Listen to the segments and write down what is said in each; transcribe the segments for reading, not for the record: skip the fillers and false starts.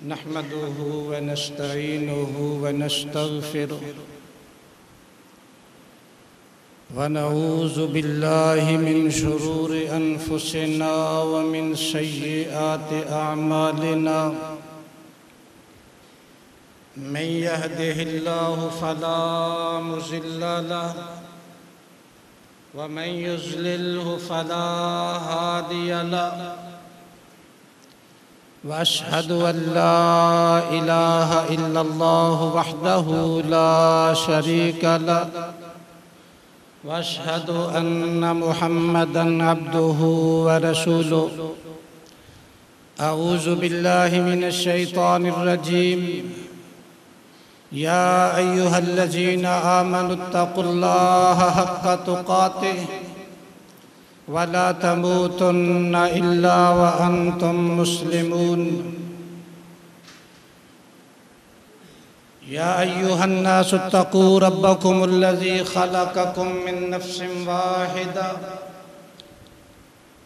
نحمده ونستعينه ونستغفره ونعوذ بالله من شرور أنفسنا ومن سيئات أعمالنا من يهده الله فلا مضل له ومن يضلله فلا هادي له وأشهد أن لا إله إلا الله وحده لا شريك له وأشهد أن محمدًا عبده ورسوله أعوذ بالله من الشيطان الرجيم يا أيها الذين آمنوا اتقوا الله حق تقاته ولا تموتن إلا وأنتم مسلمون يا أيها الناس اتقوا ربكم الذي خلقكم من نفس واحدة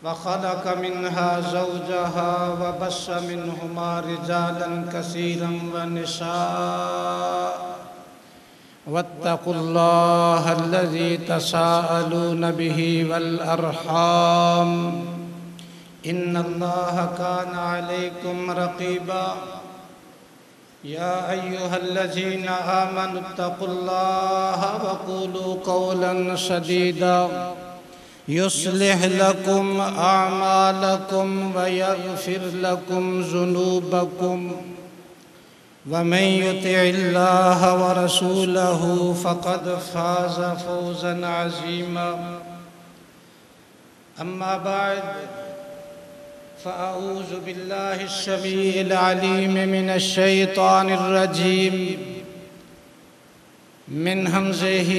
وخلق منها زوجها وبث منهما رجالا كثيرا ونساء واتقوا الله الذي تساءلون به والأرحام إن الله كان عليكم رقيبا يا أيها الذين آمنوا اتقوا الله وقولوا قولا سديدا يصلح لكم أعمالكم ويغفر لكم ذنوبكم ومن يطع الله ورسوله فقد فاز فوزا عظيما أما بعد فأعوذ بالله السميع العليم من الشيطان الرجيم من همزه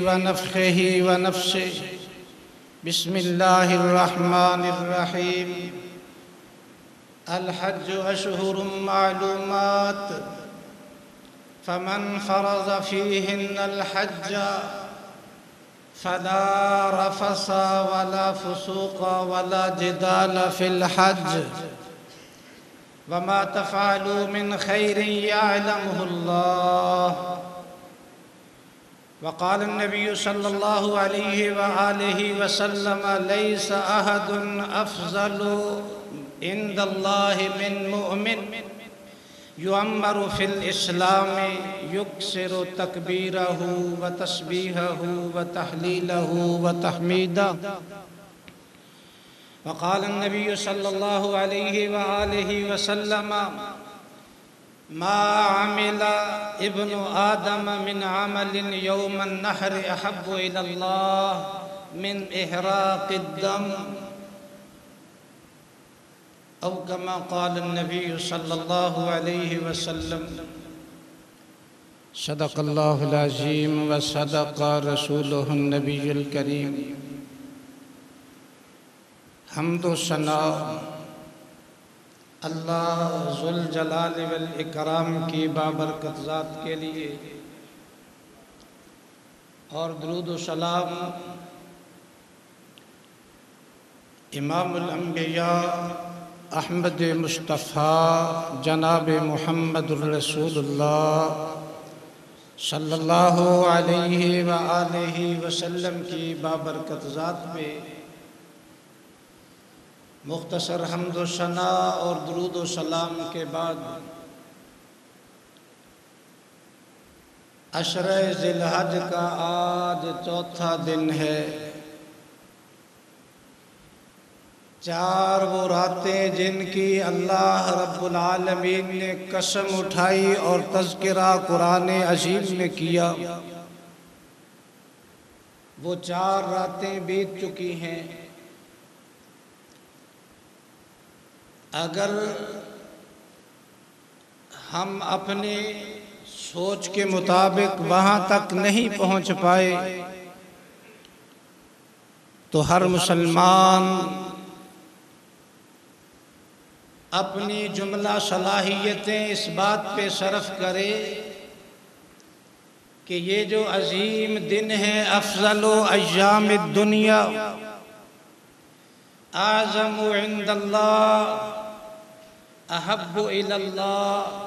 ونفخه ونفسه بسم الله الرحمن الرحيم الحج أشهر معلومات فمن فرض فيهن الحج فلا رفث ولا فسوق ولا جدال في الحج وما تفعلوا من خير يعلمه الله وقال النبي صلى الله عليه وآله وسلم ليس أحد أفضل عند الله من مؤمن يؤمر في الإسلام يكسر تكبيره وتسبيحه وتحليله وتحميده وقال النبي صلى الله عليه وآله وسلم ما عمل ابن آدم من عمل يوم النحر أحب إلى الله من إحراق الدم أو كما قال النبي صلى الله عليه وسلم صدق الله العظيم وصدق رسوله النبي الكريم حمد و ثنا اللہ ذوالجلال والاکرام کی بابرکت ذات کے لیے اور درود و سلام امام الانبیاء احمد مصطفیٰ جناب محمد الرسول اللہ صلی اللہ علیہ وآلہ وسلم کی بابرکت ذات پہ مختصر حمد و ثنا اور درود و سلام کے بعد عشرہ ذی الحج کا آج چوتھا دن ہے۔ چار وہ راتیں جن کی اللہ رب العالمین نے قسم اٹھائی اور تذکرہ قرآن عظیم میں کیا، وہ چار راتیں بیت چکی ہیں۔ اگر ہم اپنے سوچ کے مطابق وہاں تک نہیں پہنچ پائے تو ہر مسلمان اپنی جملہ صلاحیتیں اس بات پہ صرف کرے کہ یہ جو عظیم دن ہے افضل ایام الدنیا اعظم عند اللہ احب الی اللہ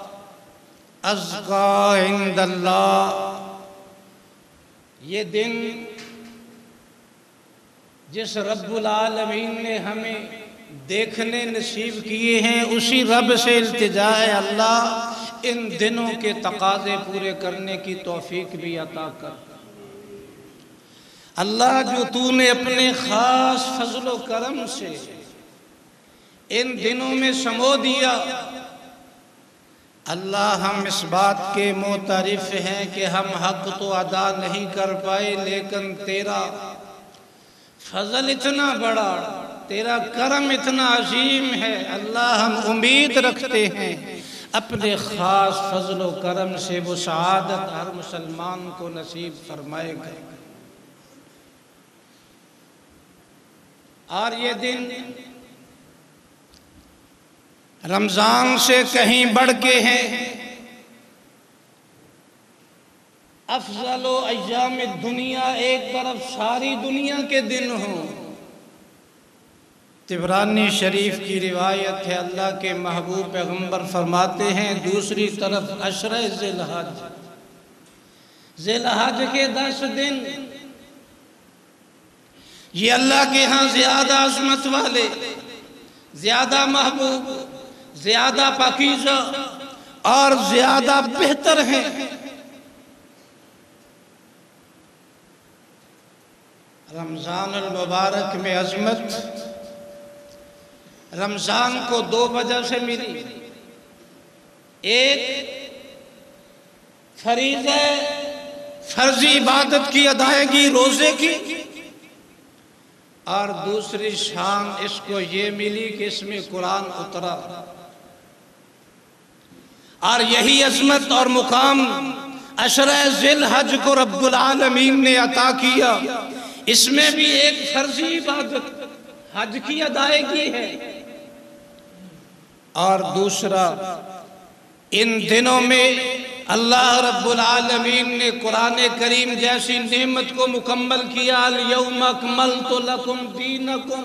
ازکی عند اللہ، یہ دن جس رب العالمین نے ہمیں دیکھنے نصیب کیے ہیں، اسی رب سے التجا ہے اللہ ان دنوں کے تقاضے پورے کرنے کی توفیق بھی عطا کر۔ اللہ جو تو نے اپنے خاص فضل و کرم سے ان دنوں میں سمو دیا، اللہ ہم اس بات کے معترف ہیں کہ ہم حق تو ادا نہیں کر پائے، لیکن تیرا فضل اتنا بڑا، تیرا کرم اتنا عظیم ہے اللہ، ہم امید رکھتے ہیں اپنے خاص فضل و کرم سے وہ سعادت ہر مسلمان کو نصیب فرمائے گا۔ اور یہ دن رمضان سے کہیں بڑھ کے ہیں، افضل و ایام دنیا، ایک طرف ساری دنیا کے دن ہوں۔ طبرانی شریف کی روایت ہے، اللہ کے محبوب پیغمبر فرماتے ہیں دوسری طرف عشرہ ذی الحج، ذی الحج کے 10 دن یہ اللہ کے ہاں زیادہ عظمت والے، زیادہ محبوب، زیادہ پاکیزہ اور زیادہ بہتر ہیں۔ رمضان المبارک میں عظمت رمضان کو 2 وجہ سے ملی، ایک فریضہ فرضی عبادت کی ادائیگی روزے کی، اور دوسری شان اس کو یہ ملی کہ اس میں قرآن اترا، اور یہی عظمت اور مقام عشرہ ذی الحج کو رب العالمین نے عطا کیا۔ اس میں بھی ایک فرضی عبادت حج کی ادائیگی ہے، اور دوسرا ان دنوں میں اللہ رب العالمین نے قرآن کریم جیسی نعمت کو مکمل کیا، اليوم اکملت لکم دینکم،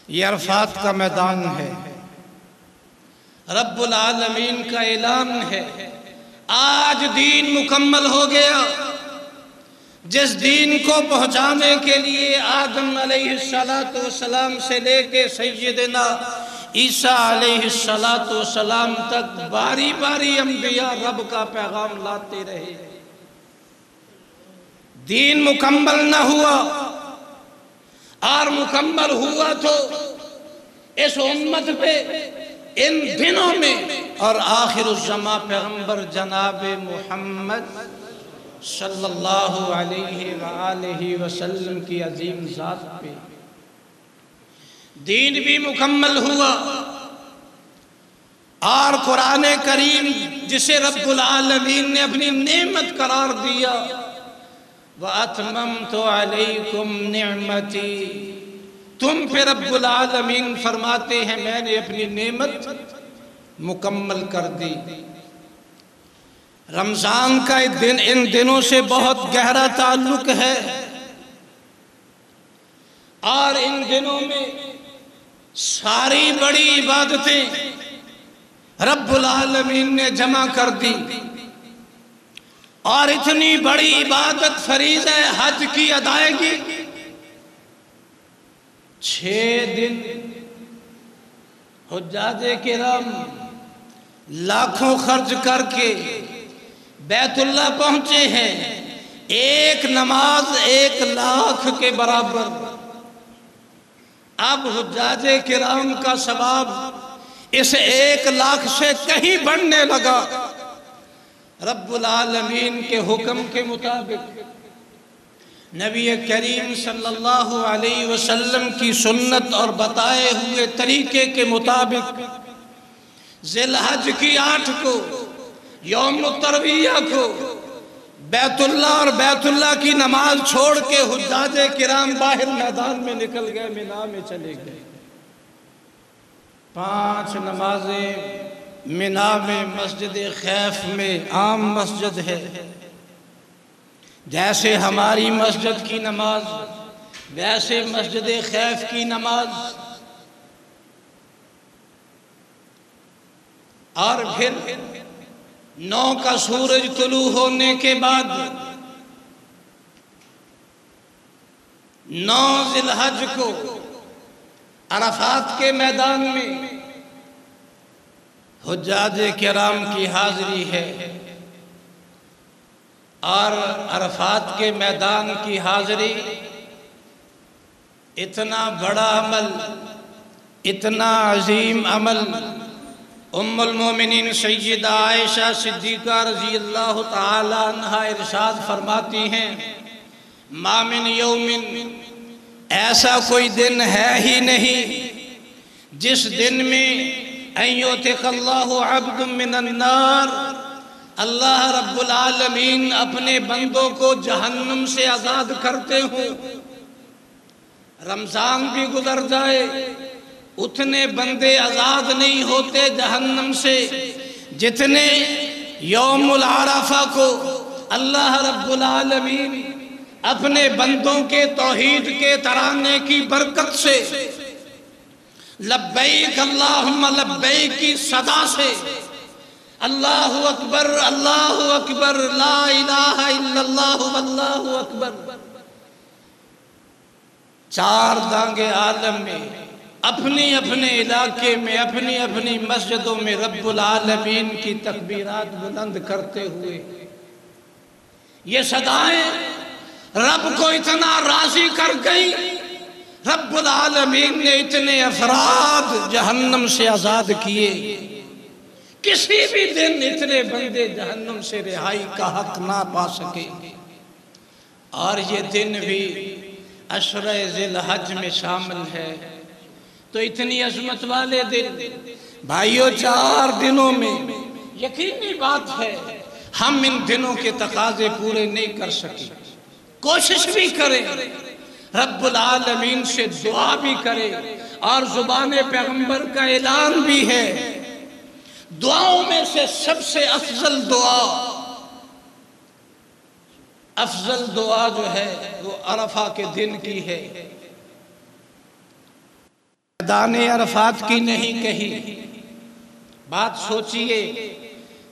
یہ عرفات کا میدان ہے، رب العالمین کا اعلان ہے آج دین مکمل ہو گیا۔ جس دین کو پہنچانے کے لیے آدم علیہ السلام سے لے کے سیدنا عیسیٰ علیہ السلام تک باری باری انبیاء رب کا پیغام لاتے رہے، دین مکمل نہ ہوا، اور مکمل ہوا تو اس امت پہ ان دنوں میں، اور آخر الزمان پیغمبر جناب محمد صلی اللہ علیہ وآلہ وسلم کی عظیم ذات پہ دین بھی مکمل ہوا، اور قرآن کریم جسے رب العالمین نے اپنی نعمت قرار دیا، وَأَتْمَمْتُ عَلَيْكُمْ نِعْمَتِي، تم پہ رب العالمین فرماتے ہیں میں نے اپنی نعمت مکمل کر دی۔ رمضان کا ان دنوں سے بہت گہرا تعلق ہے، اور ان دنوں میں ساری بڑی عبادتیں رب العالمین نے جمع کر دی، اور اتنی بڑی عبادت فریضہ حج کی ادائیگی 6 دن حجاج کرام لاکھوں خرچ کر کے بیت اللہ پہنچے ہیں، ایک نماز 1 لاکھ کے برابر۔ اب حجاج کرام کا ثواب اس 1 لاکھ سے کہیں بڑھنے لگا، رب العالمین کے حکم کے مطابق، نبی کریم صلی اللہ علیہ وسلم کی سنت اور بتائے ہوئے طریقے کے مطابق ذی الحج کی 8 کو یوم الترویہ کو بیت اللہ اور بیت اللہ کی نماز چھوڑ کے حجاج کرام باہر میدان میں نکل گئے، مینا میں چلے گئے۔ 5 نمازیں مینا میں مسجد خیف میں عام مسجد ہے، جیسے ہماری مسجد کی نماز ویسے مسجد خیف کی نماز اور پھر 9 کا سورج طلوع ہونے کے بعد 9 ذی الحج کو عرفات کے میدان میں حجاج کرام کی حاضری ہے، اور عرفات کے میدان کی حاضری اتنا بڑا عمل، اتنا عظیم عمل، ام المومنین سیدہ عائشہ صدیقہ رضی اللہ تعالی عنہ ارشاد فرماتی ہیں، ما من یوم، ایسا کوئی دن ہے ہی نہیں جس دن میں ان یعتق اللہ عبد من النار، اللہ رب العالمین اپنے بندوں کو جہنم سے آزاد کرتے ہوں۔ رمضان بھی گزر جائے اتنے بندے آزاد نہیں ہوتے جہنم سے جتنے یوم العرفہ کو اللہ رب العالمین اپنے بندوں کے توحید کے ترانے کی برکت سے، لبیک اللہم لبیک کی صدا سے، اللہ اکبر لا الہ الا اللہ واللہ اکبر، 4 دانگے عالم میں اپنی اپنے علاقے میں اپنی اپنی مسجدوں میں رب العالمین کی تکبیرات بلند کرتے ہوئے، یہ صدائیں رب کو اتنا راضی کر گئی، رب العالمین نے اتنے افراد جہنم سے آزاد کیے، کسی بھی دن اتنے بندے جہنم سے رہائی کا حق نہ پا سکے۔ اور یہ دن بھی عشرہ ذی الحج میں شامل ہے، تو اتنی عظمت والے دن بھائیو 4 دنوں میں یقینی بات ہے ہم ان دنوں کے تقاضے پورے نہیں کر سکے، کوشش بھی کریں، رب العالمین سے دعا بھی کریں، اور زبان پیغمبر کا اعلان بھی ہے، دعاؤں میں سے سب سے افضل دعا جو ہے وہ عرفہ کے دن کی ہے، میدان عرفات کی نہیں کہی۔ بات سوچئے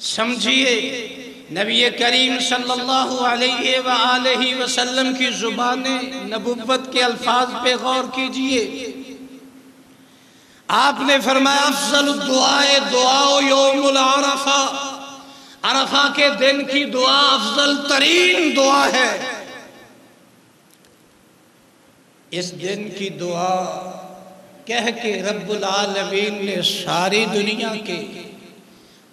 سمجھئے، نبی کریم صلی اللہ علیہ وآلہ وسلم کی زبان نبوت کے الفاظ پہ غور کیجئے، آپ نے فرمایا افضل الدعائے دعا یوم العرفہ، عرفہ کے دن کی دعا افضل ترین دعا ہے۔ اس دن کی دعا کہہ کے رب العالمین نے ساری دنیا کے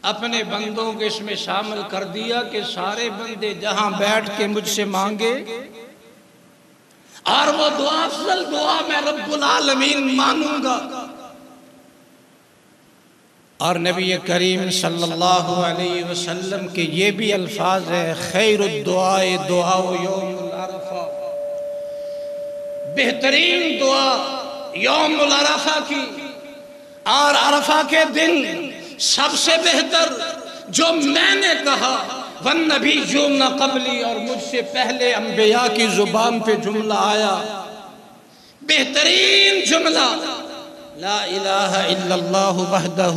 اپنے بندوں کو اس میں شامل کر دیا کہ سارے بندے جہاں بیٹھ کے مجھ سے مانگے، اور وہ دعا افضل دعا میں رب العالمین مانوں گا۔ اور نبی کریم صلی اللہ علیہ وسلم کے یہ بھی الفاظ ہے، خیر الدعاء دعا یوم العرفہ، بہترین دعا یوم العرفہ کی، اور عرفہ کے دن سب سے بہتر جو میں نے کہا، والنبیون قبلی، اور مجھ سے پہلے انبیاء کی زبان پہ جملہ آیا، بہترین جملہ، لا الہ الا اللہ وحدہ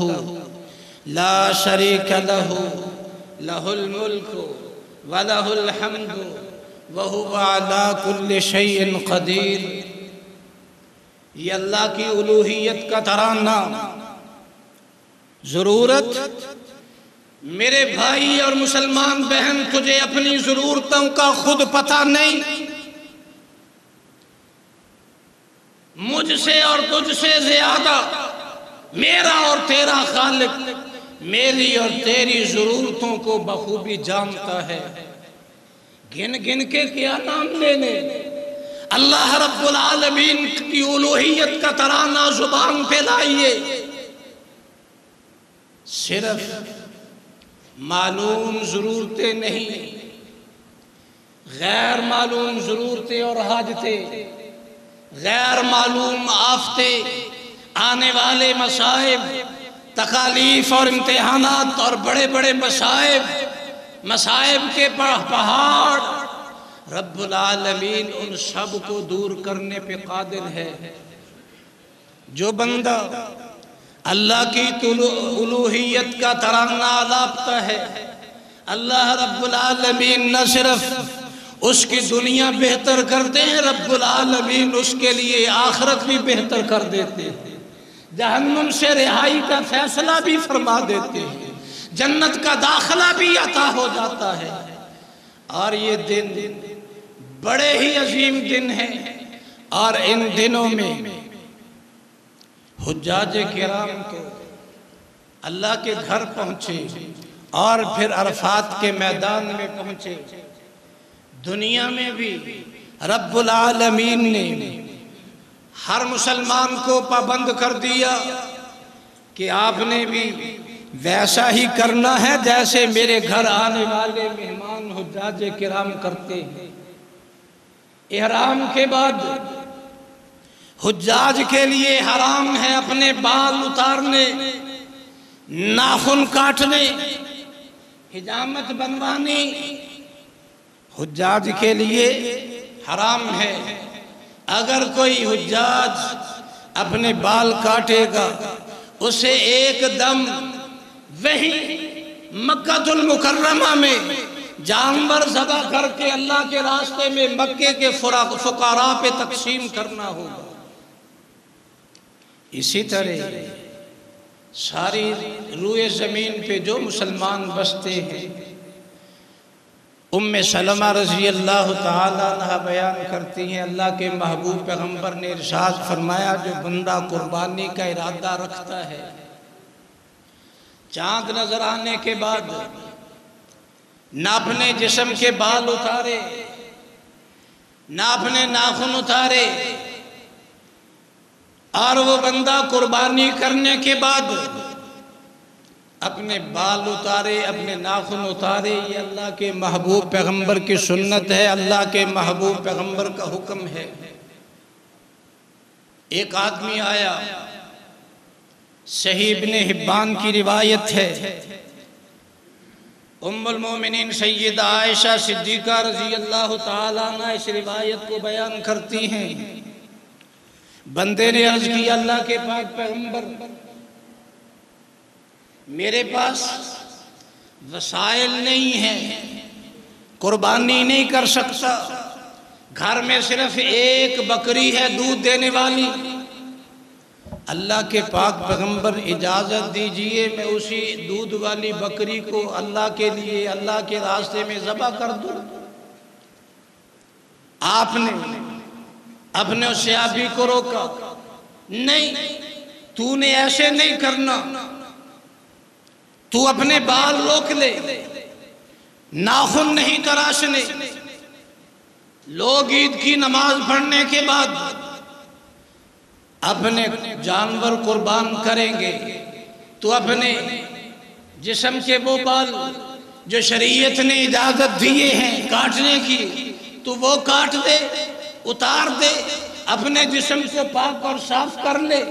لا شریک لہ لہ الملک ولہ الحمد وہو علی کل شیء قدیر۔ یہ اللہ کی الوہیت کا ترانہ۔ ضرورت میرے بھائی اور مسلمان بہن، تجھے اپنی ضرورتوں کا خود پتہ نہیں، مجھ سے اور تجھ سے زیادہ میرا اور تیرا خالق میری اور تیری ضرورتوں کو بخوبی جانتا ہے۔ گن گن کے کیا نام لینے، اللہ رب العالمین کی الوہیت کا ترانہ زبان پہ لائیے۔ صرف معلوم ضرورتیں نہیں، غیر معلوم ضرورتیں اور حاجتیں، غیر معلوم آفتیں، آنے والے مصائب، تکالیف اور امتحانات اور بڑے بڑے مصائب کے پہاڑ، رب العالمین ان سب کو دور کرنے پہ قادر ہے۔ جو بندہ اللہ کی الوہیت کا ترانہ آلاپتا ہے۔ اللہ رب العالمین نہ صرف اس کی دنیا بہتر کرتے ہیں، رب العالمین اس کے لیے آخرت بھی بہتر کر دیتے ہیں، جہنم سے رہائی کا فیصلہ بھی فرما دیتے ہیں، جنت کا داخلہ بھی عطا ہو جاتا ہے۔ اور یہ دن بڑے ہی عظیم دن ہیں، اور ان دنوں میں حجاج کرام کو اللہ کے گھر پہنچے اور پھر عرفات کے میدان میں پہنچے۔ دنیا میں بھی رب العالمین نے ہر مسلمان کو پابند کر دیا کہ آپ نے بھی ویسا ہی کرنا ہے جیسے میرے گھر آنے والے مہمان حجاج کرام کرتے ہیں۔ احرام کے بعد حجاج کے لیے حرام ہے اپنے بال اتارنے، ناخن کاٹنے، حجامت بنوانی حجاج کے لیے حرام ہے۔ اگر کوئی حجاج اپنے بال کاٹے گا اسے ایک دم وہی مکہ المکرمہ میں جانور ذبح کر کے اللہ کے راستے میں مکے کے فقراء پہ تقسیم کرنا ہوگا۔ اسی طرح ساری روئے زمین پہ جو مسلمان بستے ہیں، ام سلمہ رضی اللہ تعالیٰ عنہ بیان کرتی ہیں اللہ کے محبوب پیغمبر نے ارشاد فرمایا جو بندہ قربانی کا ارادہ رکھتا ہے، چاند نظر آنے کے بعد نہ اپنے جسم کے بال اتارے، نہ اپنے ناخن اتارے، اور وہ بندہ قربانی کرنے کے بعد اپنے بال اتارے، اپنے ناخن اتارے، یہ اللہ کے محبوب پیغمبر کی سنت ہے، اللہ کے محبوب پیغمبر کا حکم ہے۔ ایک آدمی آیا، صحیح ابن حبان کی روایت ہے، ام المومنین سیدہ عائشہ صدیقہ رضی اللہ تعالیٰ عنہ اس روایت کو بیان کرتی ہیں۔ بندے نے عرض کی اللہ کے پاک پیغمبر، میرے پاس وسائل نہیں ہیں، قربانی نہیں کر سکتا، گھر میں صرف ایک بکری ہے دودھ دینے والی، اللہ کے پاک پیغمبر اجازت دیجئے میں اسی دودھ والی بکری کو اللہ کے لیے اللہ کے راستے میں ذبح کر دوں۔ آپ نے اپنے اس صحابی کو روکا، نہیں تو نے ایسے نہیں کرنا، تو اپنے بال روک لے، ناخن نہیں تراشنے، لوگ عید کی نماز پڑھنے کے بعد اپنے جانور قربان کریں گے، تو اپنے جسم کے وہ بال جو شریعت نے اجازت دیے ہیں کاٹنے کی تو وہ کاٹ دے، اتار دے، اپنے جسم کو پاک اور صاف کر لے،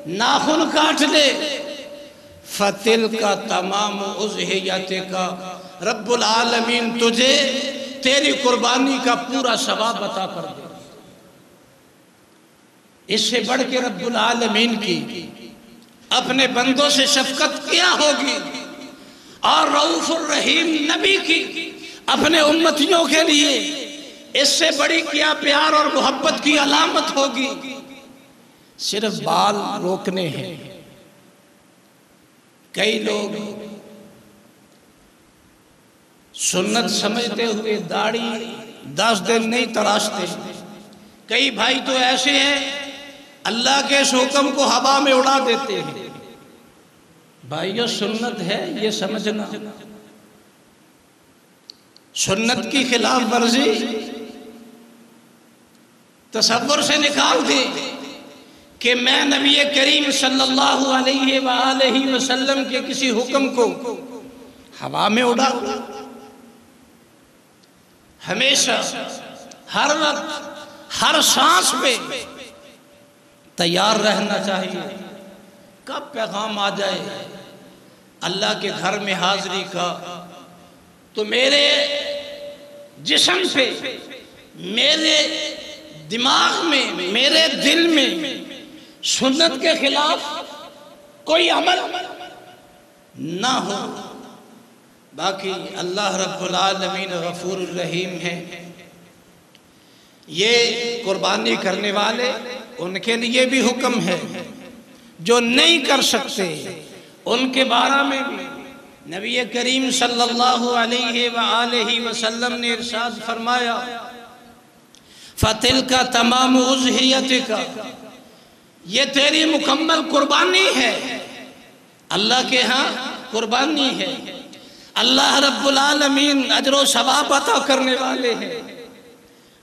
ناخن کاٹ لے، فَتِلْكَ تَمَامُ اُضْحِيَتِكَ، رب العالمین تجھے تیری قربانی کا پورا ثواب عطا کر دے۔ اس سے بڑھ کے رب العالمین کی اپنے بندوں سے شفقت کیا ہوگی، اور رؤوف الرحیم نبی کی اپنے امتیوں کے لیے اس سے بڑی کیا پیار اور محبت کی علامت ہوگی۔ صرف بال روکنے ہیں۔ کئی لوگ سنت سمجھتے ہوئے داڑھی 10 دن نہیں تراشتے، کئی بھائی تو ایسے ہیں اللہ کے اس حکم کو ہوا میں اڑا دیتے ہیں۔ بھائیو سنت ہے یہ سمجھنا، سنت کی خلاف ورزی تصور سے نکال دے کہ میں نبی کریم صلی اللہ علیہ وآلہ وسلم کے کسی حکم کو ہوا میں اڑا، ہمیشہ ہر وقت ہر سانس پہ تیار رہنا چاہیے، کب پیغام آ جائے اللہ کے گھر میں حاضری کا تو میرے جسم پہ، میرے دماغ میں، میرے دل میں سنت کے خلاف کوئی عمل نہ ہو۔ باقی اللہ رب العالمین غفور الرحیم ہے۔ یہ قربانی کرنے والے ان کے لیے بھی حکم ہے، جو نہیں کر سکتے ان کے بارے میں بھی نبی کریم صلی اللہ علیہ وآلہ وسلم نے ارشاد فرمایا فَتِلْكَ تَمَامُ أُضْحِيَتِكَ، یہ تیری مکمل قربانی ہے، اللہ کے ہاں قربانی ہے۔ اللہ رب العالمین اجر و ثواب عطا کرنے والے ہیں۔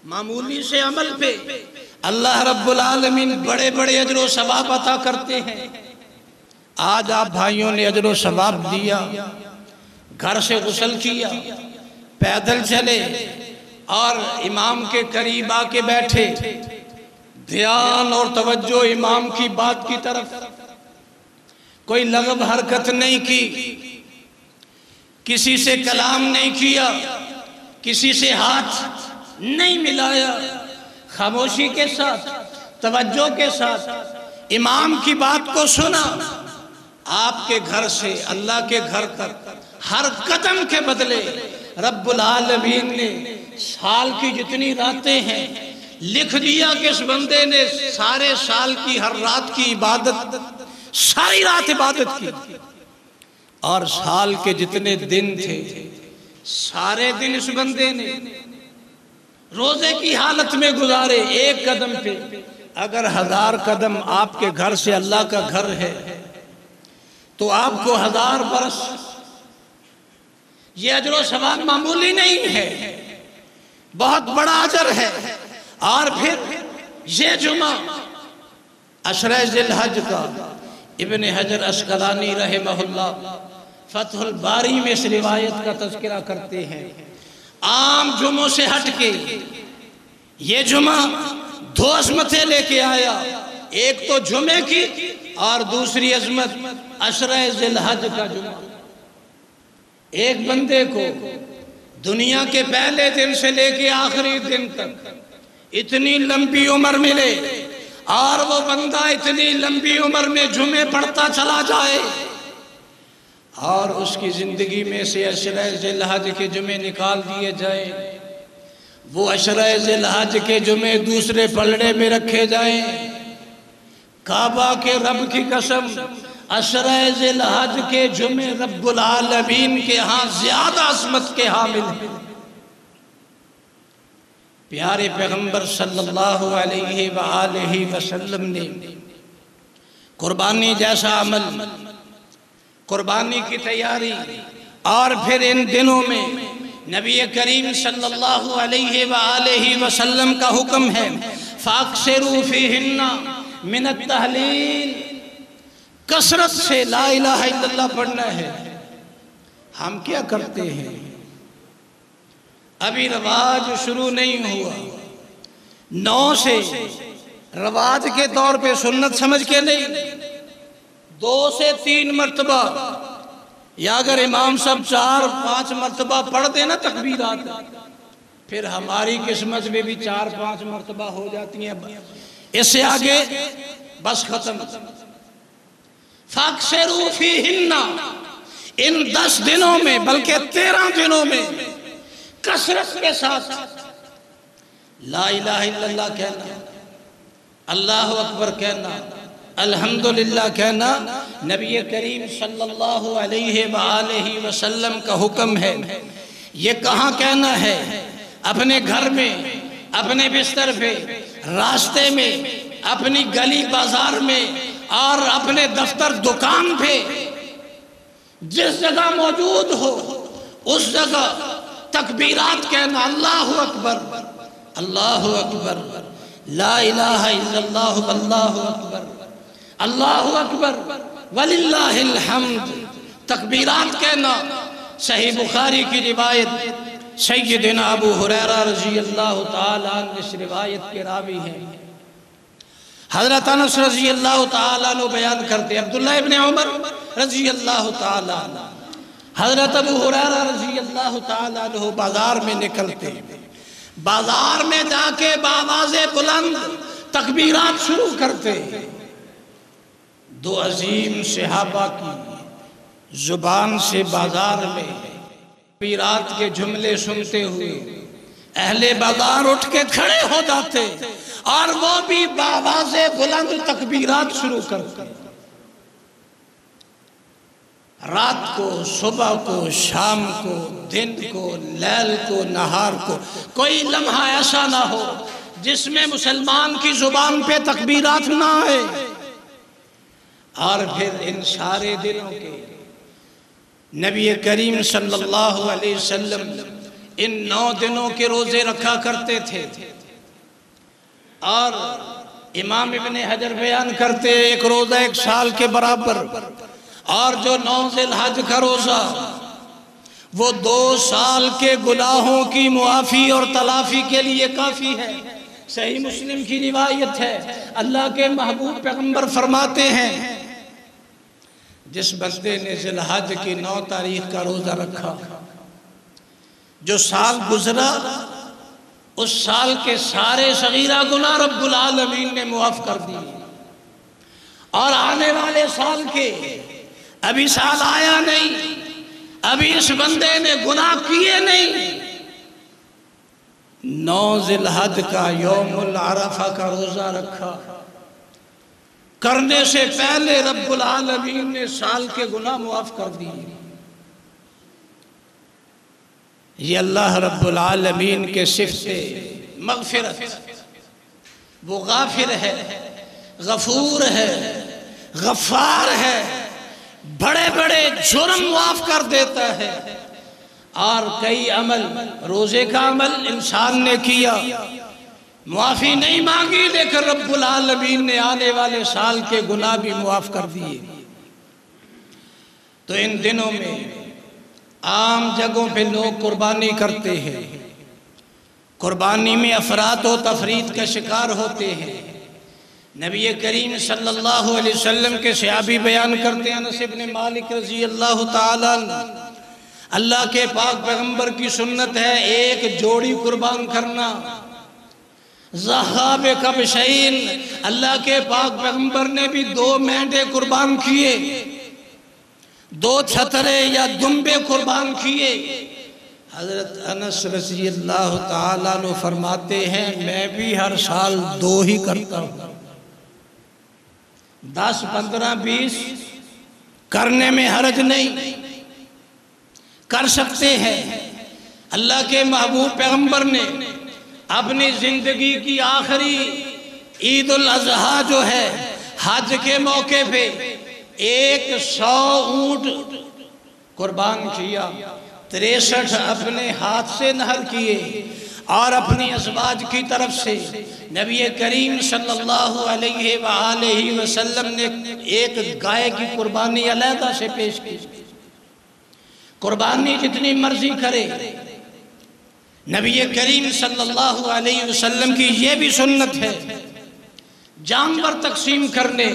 معمولی سے عمل پہ اللہ رب العالمین بڑے بڑے اجر و ثواب عطا کرتے ہیں۔ آج آپ بھائیوں نے اجر و ثواب دیا، گھر سے غسل کیا، پیدل چلے اور امام کے قریب آ کے بیٹھے، دھیان اور توجہ امام کی بات کی طرف، کوئی لغو حرکت نہیں کی، کسی سے کلام نہیں کیا، کسی سے ہاتھ نہیں ملایا، خاموشی کے ساتھ توجہ کے ساتھ امام کی بات کو سنا۔ آپ کے گھر سے اللہ کے گھر تک ہر قدم کے بدلے رب العالمین نے سال کی جتنی راتیں ہیں لکھ دیا کہ اس بندے نے سارے سال کی ہر رات کی عبادت، ساری رات عبادت کی، اور سال کے جتنے دن تھے سارے دن اس بندے نے روزے کی حالت میں گزارے۔ ایک قدم پہ اگر 1000 قدم آپ کے گھر سے اللہ کا گھر ہے تو آپ کو 1000 برس، یہ اجر و ثواب معمولی نہیں ہے، بہت بڑا اجر ہے۔ اور پھر یہ جمعہ عشرہ ذی الحج کا ابن حجر عسقلانی رحمہ اللہ فتح الباری میں اس روایت کا تذکرہ کرتے ہیں، عام جمعوں سے ہٹ کے یہ جمعہ 2 عظمتیں لے کے آیا، ایک تو جمعے کی اور دوسری عظمت عشرہ ذی الحج کا جمعہ۔ ایک بندے کو دنیا کے پہلے دن سے لے کے آخری دن تک اتنی لمبی عمر ملے، اور وہ بندہ اتنی لمبی عمر میں جمعے پڑھتا چلا جائے، اور اس کی زندگی میں سے عشرہ ذی الحج کے جمعے نکال دیے جائیں، وہ عشرہ ذی الحج کے جمعے دوسرے پلڑے میں رکھے جائیں۔ کعبہ کے رب کی قسم، عشرہ ذی الحج کے جمعے رب العالمین کے ہاں زیادہ عظمت کے حامل ہیں۔ پیارے پیغمبر صلی اللہ علیہ وآلہ وسلم نے قربانی جیسا عمل، قربانی کی تیاری، اور پھر ان دنوں میں نبی کریم صلی اللہ علیہ وآلہ وسلم کا حکم ہے فَأَكْثِرُوا فِيهِنَّ مِنَ التَّهْلِيلِ، کثرت سے لا الہ الا اللہ پڑھنا ہے۔ ہم کیا کرتے ہیں؟ ابھی رواج شروع نہیں ہوا، 9 سے رواج کے طور پہ سنت سمجھ کے نہیں، 2 سے 3 مرتبہ، یا اگر امام صاحب 4-5 مرتبہ پڑھ دینا تکبیرات، پھر ہماری قسمت میں بھی 4-5 مرتبہ ہو جاتی ہیں، اس سے آگے بس ختم۔ فَأَكْثِرُوا فِيهِنَّ، ان 10 دنوں میں بلکہ 13 دنوں میں کثرت کے ساتھ لا الہ الا اللہ کہنا، اللہ اکبر کہنا، الحمدللہ کہنا، نبی کریم صلی اللہ علیہ وآلہ وسلم کا حکم ہے۔ یہ کہاں کہنا ہے؟ اپنے گھر میں، اپنے بستر پہ، راستے میں، اپنی گلی بازار میں، اور اپنے دفتر دکان پہ، جس جگہ موجود ہو اس جگہ تکبیرات کہنا، اللہ اکبر، اللہ اکبر، لا الہ الا اللہ، اللہ اکبر، اللہ اکبر وللہ الحمد، تکبیرات کہنا۔ صحیح بخاری کی روایت، سیدنا ابو ہریرہ رضی اللہ تعالیٰ عنہ اس روایت کے راوی ہیں۔ حضرت انس رضی اللہ تعالیٰ عنہ بیان کرتے، عبداللہ ابن عمر رضی اللہ تعالیٰ عنہ، حضرت ابو ہریرہ رضی اللہ تعالیٰ عنہ بازار میں نکلتے، بازار میں جا کے بآواز بلند تکبیرات شروع کرتے، دو عظیم صحابہ کی زبان سے بازار میں تکبیرات کے جملے سنتے ہوئے اہل بازار اٹھ کے کھڑے ہو جاتے اور وہ بھی بآواز بلند تکبیرات شروع کرتے. رات کو، صبح کو، شام کو، دن کو، لیل کو، نہار کو، کوئی لمحہ ایسا نہ ہو جس میں مسلمان کی زبان پہ تکبیرات نہ آئے. اور پھر ان سارے دنوں کے نبی کریم صلی اللہ علیہ وسلم ان 9 دنوں کے روزے رکھا کرتے تھے. اور امام ابن حجر بیان کرتے ایک روزہ 1 سال کے برابر، اور جو 9 ذی الحج کا روزہ وہ 2 سال کے گناہوں کی معافی اور تلافی کے لیے کافی ہے. صحیح مسلم کی روایت ہے، اللہ کے محبوب پیغمبر فرماتے ہیں جس بندے نے ذی الحج کی 9 تاریخ کا روزہ رکھا، جو سال گزرا اس سال کے سارے صغیرہ گناہ رب العالمین نے معاف کر دی. اور آنے والے سال کے، ابھی سال آیا نہیں، ابھی اس بندے نے گناہ کیے نہیں، 9 ذی الحج کا یوم العرفہ کا روزہ رکھا، کرنے سے پہلے رب العالمین نے سال کے گناہ معاف کر دیے. یہ اللہ رب العالمین کے صفت مغفرت، وہ غافر ہے، غفور ہے، غفار ہے، بڑے بڑے جرم معاف کر دیتا ہے. اور کئی عمل، روزے کا عمل انسان نے کیا، معافی نہیں مانگی، لیکن رب العالمین نے آنے والے سال کے گناہ بھی معاف کر دیے. تو ان دنوں میں عام جگہوں پہ لوگ قربانی کرتے ہیں، قربانی میں افراط و تفریط کا شکار ہوتے ہیں. نبی کریم صلی اللہ علیہ وسلم کے صحابی بیان کرتے ہیں، انس بن مالک رضی اللہ تعالیٰ عنہ، اللہ کے پاک پیغمبر کی سنت ہے 1 جوڑی قربان کرنا. ضحیٰ بکبشین، اللہ کے پاک پیغمبر نے بھی 2 مینڈے قربان کیے، 2 چھترے یا دمبے قربان کیے. حضرت انس رضی اللہ تعالیٰ عنہ فرماتے ہیں میں بھی ہر سال 2 ہی کرتا ہوں. 10 15 20 کرنے میں حرج نہیں، کر سکتے ہیں. اللہ کے محبوب پیغمبر نے اپنی زندگی کی آخری عید الاضحیٰ جو ہے حج کے موقع پہ 100 اونٹ قربان کیا، 63 اپنے ہاتھ سے نحر کیے، اور اپنی ازواج کی طرف سے نبی کریم صلی اللہ علیہ وآلہ وسلم نے 1 گائے کی قربانی علیحدہ سے پیش کی. قربانی جتنی مرضی کرے، نبی کریم صلی اللہ علیہ وسلم کی یہ بھی سنت ہے جانور تقسیم کرنے،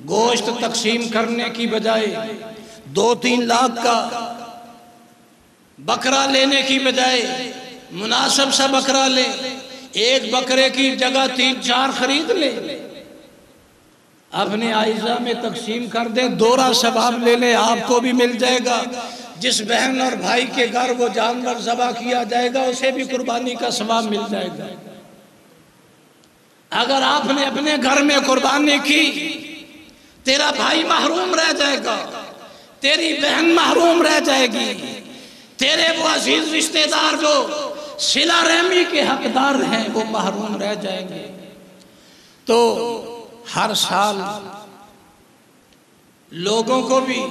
گوشت تقسیم کرنے کی بجائے 2-3 لاکھ کا بکرا لینے کی بجائے مناسب سا بکرا لے، 1 بکرے کی جگہ 3-4 خرید لے، اپنے اعزاء میں تقسیم کر دے، 2 ثواب لے لے، آپ کو بھی مل جائے گا. جس بہن اور بھائی کے گھر وہ جانور ذبح کیا جائے گا اسے بھی قربانی کا ثواب مل جائے گا. اگر آپ نے اپنے گھر میں قربانی کی، تیرا بھائی محروم رہ جائے گا، تیری بہن محروم رہ جائے گی، تیرے وہ عزیز رشتہ دار جو صلہ رحمی کے حقدار ہیں وہ محروم رہ جائیں گے. تو ہر سال لوگوں کو بھی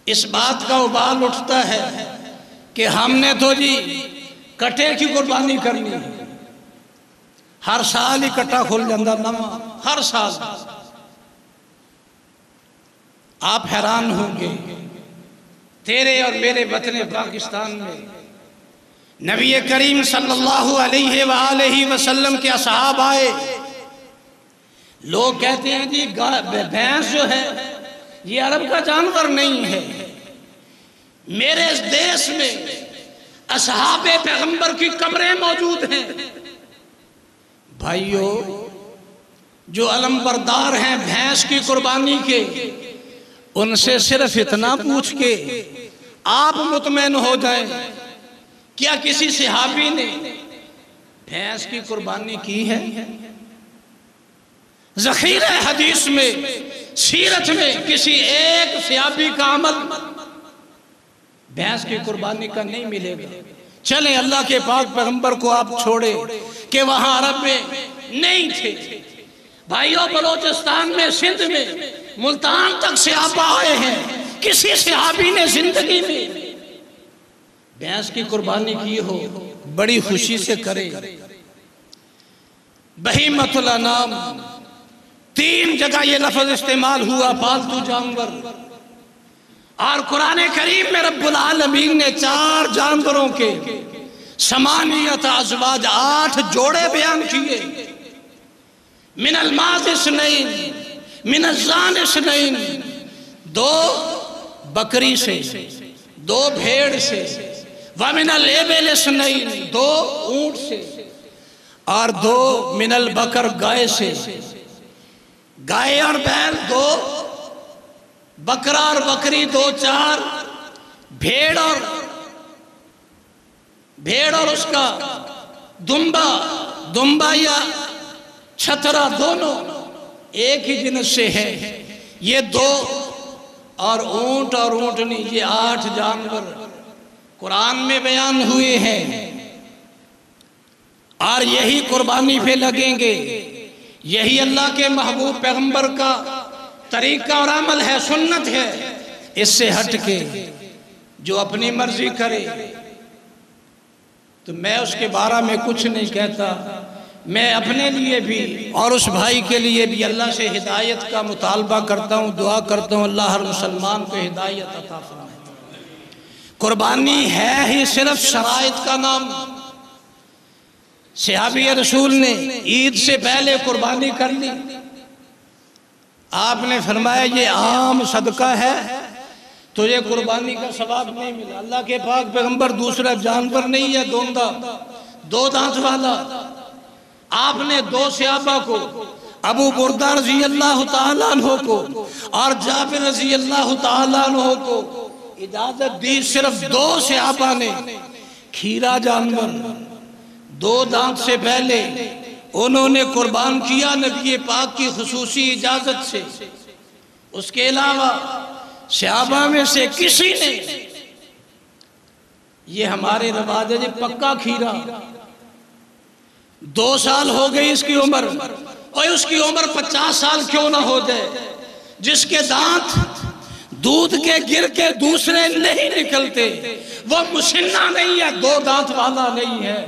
اس بات کا ابال اٹھتا ہے کہ ہم نے تو جی کٹے کی قربانی کرنی ہے. ہر سال ہی کٹا کھل جاندہ نواں، ہر سال. آپ حیران ہوں گے تیرے اور میرے وطن پاکستان میں نبی کریم صلی اللہ علیہ وآلہ وسلم کے اصحاب آئے. لوگ کہتے ہیں جی بھینس جو ہے یہ عرب کا جانور نہیں ہے. میرے اس دیش میں اصحاب پیغمبر کی قبریں موجود ہیں. بھائیو، جو علم بردار ہیں بھینس کی قربانی کے، ان سے صرف اتنا پوچھ کے آپ مطمئن ہو جائیں، کیا کسی صحابی نے بھینس کی قربانی کی ہے؟ ذخیرہ حدیث میں، سیرت میں کسی ایک صحابی کا عمل بھینس کی قربانی کا نہیں ملے گا۔ چلیں اللہ کے پاک پیغمبر کو آپ چھوڑے کہ وہاں عرب میں نہیں تھے، بھائیوں بلوچستان میں، سندھ میں، ملتان تک صحابہ آئے ہیں، کسی صحابی نے زندگی میں بھینس کی قربانی کی ہو بڑی خوشی سے کرے۔ بہیمۃ الانام، 3 جگہ یہ لفظ استعمال ہوا، پالتو جانور، اور قرآن کریم میں رب العالمین نے 4 جانوروں کے 8 ازواج 8 جوڑے بیان کیے۔ من الماز 2، من الزان 2، 2 بکری سے، 2 بھیڑ سے، ومن الابل 2، 2 اونٹ سے، اور 2 من البکر گائے سے۔ گائے اور بیل 2، بکرا اور بکری 2، 4، بھیڑ اور اس کا دمبا یا چھترا دونوں ایک ہی جنس سے ہے، یہ 2، اور اونٹنی، یہ 8 جانور قرآن میں بیان ہوئے ہیں، اور یہی قربانی پہ لگیں گے۔ یہی اللہ کے محبوب پیغمبر کا طریقہ اور عمل ہے، سنت ہے۔ اس سے ہٹ کے جو اپنی مرضی کرے تو میں اس کے بارے میں کچھ نہیں کہتا، میں اپنے لیے بھی اور اس بھائی کے لیے بھی اللہ سے ہدایت کا مطالبہ کرتا ہوں، دعا کرتا ہوں اللہ ہر مسلمان کو ہدایت عطا فرمائے۔ قربانی ہے ہی صرف شرائط کا نام۔ صحابی رسول نے عید سے پہلے قربانی کر لی، آپ نے فرمایا یہ عام صدقہ ہے، تو یہ قربانی کا ثواب نہیں ملا۔ اللہ کے پاک پیغمبر دوسرا جانور نہیں ہے، 2 دانت والا۔ آپ نے 2 صحابہ کو، ابو بردہ رضی اللہ تعالیٰ عنہ کو اور جابر رضی اللہ تعالیٰ عنہ کو اجازت دی، صرف 2 صحابہ نے کھیرا جانور 2 دانت سے پہلے انہوں نے قربان کیا نبی پاک کی خصوصی اجازت سے۔ اس کے علاوہ صحابہ میں سے کسی نے، یہ ہمارے رواج ہے، پکا کھیرا 2 سال ہو گئی اس کی عمر، اور اس کی عمر 50 سال کیوں نہ ہو جائے، جس کے دانت دودھ کے گر کے دوسرے نہیں نکلتے، وہ مسنہ نہیں ہے، 2 دانت والا نہیں ہے۔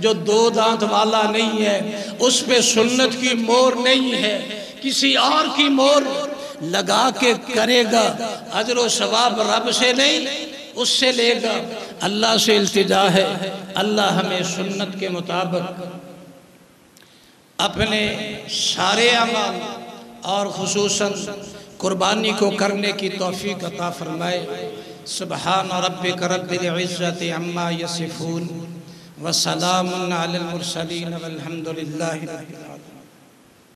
جو 2 دانت والا نہیں ہے اس پہ سنت کی مور نہیں ہے، کسی اور کی مور لگا کے کرے گا، اجر و ثواب رب سے نہیں اس سے لے گا۔ اللہ سے التجا ہے اللہ ہمیں سنت کے مطابق اپنے سارے اعمال اور خصوصاً قربانی کو کرنے کی توفیق عطا فرمائے۔ سبحان ربک رب العزت عما یصفون وسلام علی المرسلین والحمد للہ رب العالمین۔